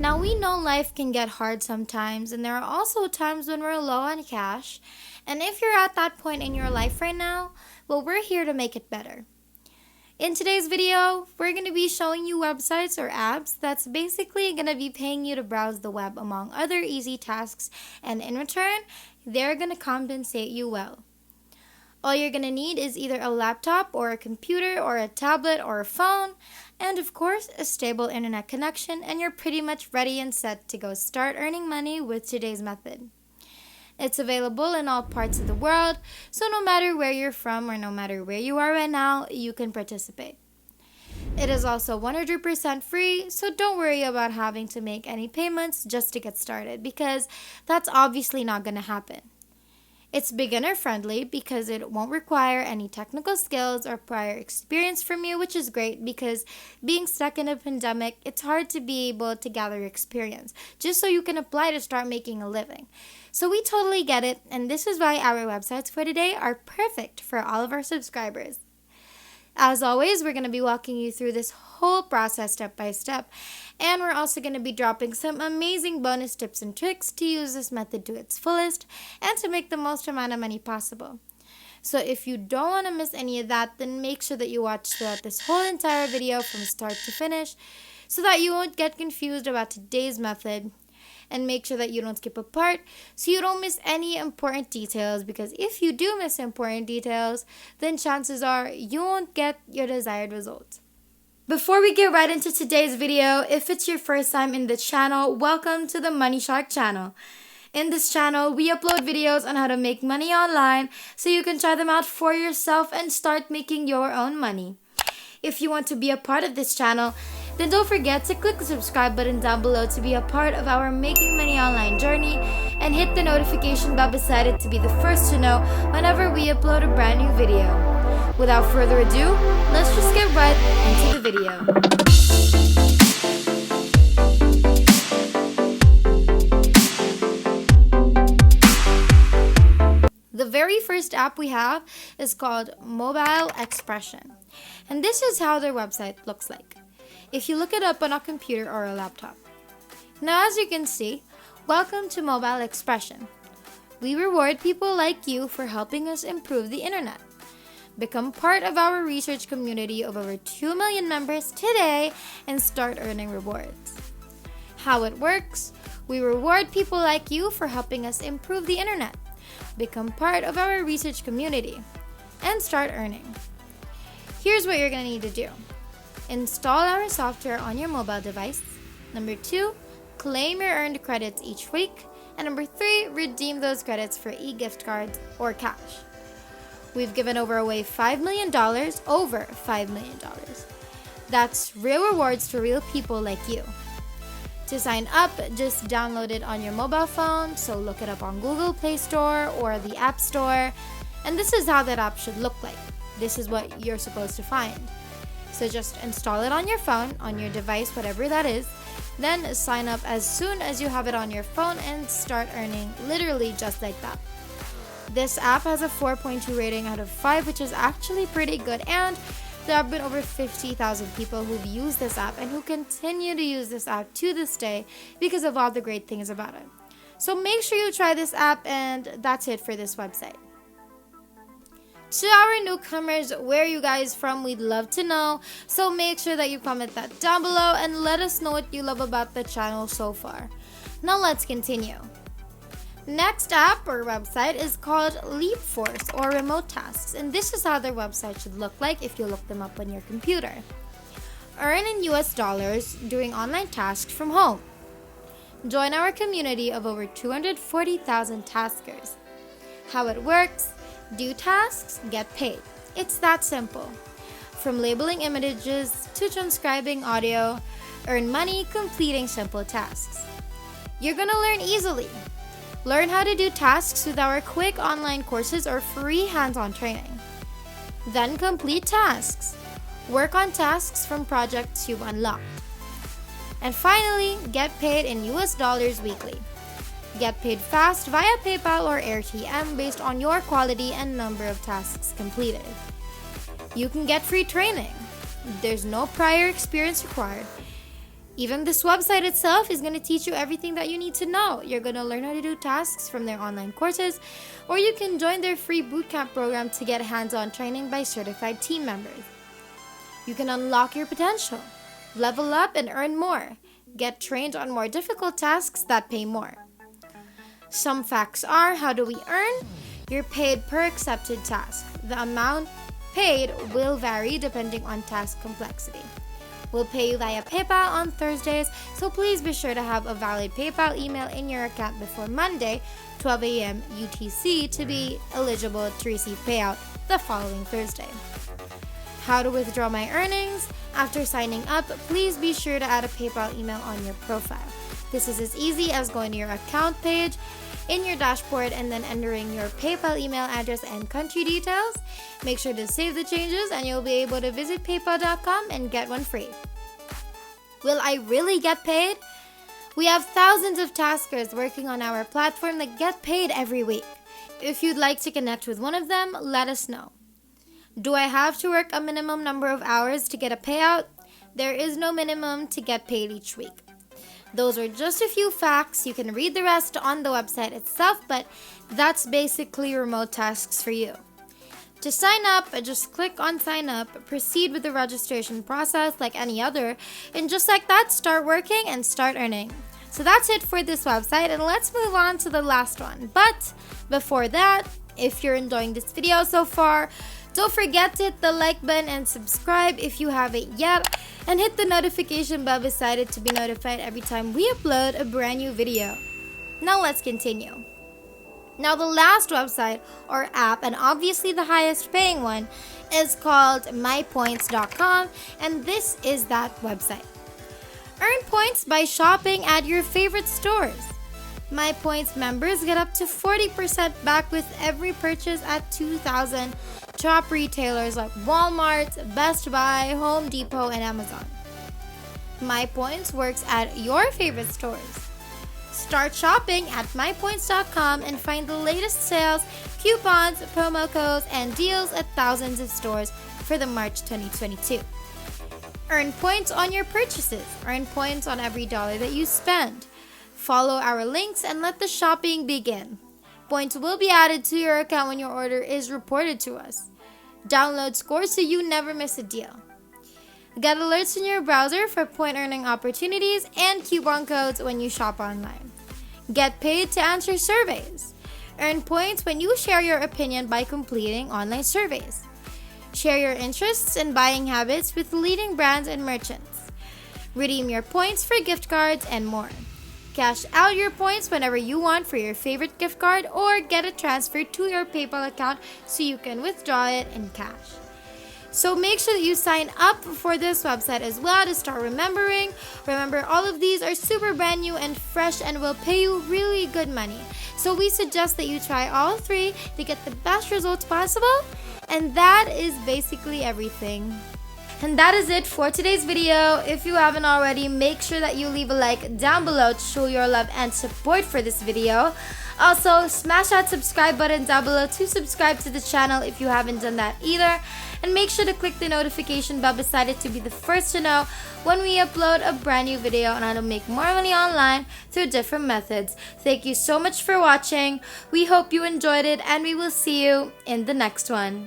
Now, we know life can get hard sometimes, and there are also times when we're low on cash. And if you're at that point in your life right now, well, we're here to make it better. In today's video, we're going to be showing you websites or apps that's basically going to be paying you to browse the web among other easy tasks, and in return, they're going to compensate you well. All you're going to need is either a laptop or a computer or a tablet or a phone, and of course, a stable internet connection, and you're pretty much ready and set to go start earning money with today's method. It's available in all parts of the world, so no matter where you're from or no matter where you are right now, you can participate. It is also 100% free, so don't worry about having to make any payments just to get started, because that's obviously not going to happen. It's beginner friendly because it won't require any technical skills or prior experience from you, which is great because being stuck in a pandemic, it's hard to be able to gather experience just so you can apply to start making a living. So we totally get it, and this is why our websites for today are perfect for all of our subscribers. As always, we're going to be walking you through this whole process step by step, and we're also going to be dropping some amazing bonus tips and tricks to use this method to its fullest and to make the most amount of money possible. So if you don't want to miss any of that, then make sure that you watch throughout this whole entire video from start to finish so that you won't get confused about today's method. And make sure that you don't skip a part so you don't miss any important details, because if you do miss important details, then chances are you won't get your desired result. Before we get right into today's video, if it's your first time in the channel, welcome to the Money Shark channel. In this channel, we upload videos on how to make money online so you can try them out for yourself and start making your own money. If you want to be a part of this channel, then don't forget to click the subscribe button down below to be a part of our Making Money Online journey, and hit the notification bell beside it to be the first to know whenever we upload a brand new video. Without further ado, let's just get right into the video. The very first app we have is called Mobile Expression, and this is how their website looks like if you look it up on a computer or a laptop. Now, as you can see, welcome to Mobile Expression. We reward people like you for helping us improve the internet. Become part of our research community of over 2 million members today and start earning rewards. How it works: we reward people like you for helping us improve the internet. Become part of our research community and start earning. Here's what you're going to need to do. Install our software on your mobile device. Number 2, claim your earned credits each week. And number 3, redeem those credits for e-gift cards or cash. We've given away $5 million, over $5 million. That's real rewards for real people like you. To sign up, just download it on your mobile phone, so look it up on Google Play Store or the App Store. And this is how that app should look like. This is what you're supposed to find. So just install it on your phone, on your device, whatever that is. Then sign up as soon as you have it on your phone and start earning literally just like that. This app has a 4.2 rating out of 5, which is actually pretty good. And there have been over 50,000 people who've used this app and who continue to use this app to this day because of all the great things about it. So make sure you try this app, and that's it for this website. To our newcomers, where are you guys from? We'd love to know. So make sure that you comment that down below and let us know what you love about the channel so far. Now let's continue. Next app or website is called LeapForce or Remote Tasks, and this is how their website should look like if you look them up on your computer. Earn in US dollars doing online tasks from home. Join our community of over 240,000 taskers. How it works: do tasks, get paid. It's that simple. From labeling images to transcribing audio, earn money completing simple tasks. You're gonna learn easily. Learn how to do tasks with our quick online courses or free hands-on training. Then complete tasks. Work on tasks from projects you've unlocked. And finally, get paid in US dollars weekly. Get paid fast via PayPal or AirTM based on your quality and number of tasks completed. You can get free training. There's no prior experience required. Even this website itself is going to teach you everything that you need to know. You're going to learn how to do tasks from their online courses, or you can join their free bootcamp program to get hands-on training by certified team members. You can unlock your potential, level up and earn more, get trained on more difficult tasks that pay more. Some facts are, how do we earn? You're paid per accepted task. The amount paid will vary depending on task complexity. We'll pay you via PayPal on Thursdays, so please be sure to have a valid PayPal email in your account before Monday, 12 a.m. UTC, to be eligible to receive payout the following Thursday. How to withdraw my earnings? After signing up, please be sure to add a PayPal email on your profile. This is as easy as going to your account page in your dashboard and then entering your PayPal email address and country details. Make sure to save the changes and you'll be able to visit paypal.com and get one free. Will I really get paid? We have thousands of taskers working on our platform that get paid every week. If you'd like to connect with one of them, let us know. Do I have to work a minimum number of hours to get a payout? There is no minimum to get paid each week. Those are just a few facts. You can read the rest on the website itself, but that's basically remote tasks for you. To sign up, just click on sign up, proceed with the registration process like any other, and just like that, start working and start earning. So that's it for this website, and let's move on to the last one. But before that, if you're enjoying this video so far, don't forget to hit the like button and subscribe if you haven't yet, and hit the notification bell beside it to be notified every time we upload a brand new video. Now let's continue. Now the last website or app, and obviously the highest paying one, is called mypoints.com, and this is that website. Earn points by shopping at your favorite stores. MyPoints members get up to 40% back with every purchase at 2,000 top retailers like Walmart, Best Buy, Home Depot, and Amazon. MyPoints works at your favorite stores. Start shopping at mypoints.com and find the latest sales, coupons, promo codes, and deals at thousands of stores for the March 2022. Earn points on your purchases. Earn points on every dollar that you spend. Follow our links and let the shopping begin. Points will be added to your account when your order is reported to us. Download scores so you never miss a deal. Get alerts in your browser for point earning opportunities and coupon codes when you shop online. Get paid to answer surveys. Earn points when you share your opinion by completing online surveys. Share your interests and buying habits with leading brands and merchants. Redeem your points for gift cards and more. Cash out your points whenever you want for your favorite gift card, or get it transferred to your PayPal account so you can withdraw it in cash. So make sure that you sign up for this website as well to start remembering. Remember, all of these are super brand new and fresh and will pay you really good money. So we suggest that you try all three to get the best results possible. And that is basically everything. And that is it for today's video. If you haven't already, make sure that you leave a like down below to show your love and support for this video. Also, smash that subscribe button down below to subscribe to the channel if you haven't done that either. And make sure to click the notification bell beside it to be the first to know when we upload a brand new video on how to make more money online through different methods. Thank you so much for watching. We hope you enjoyed it, and we will see you in the next one.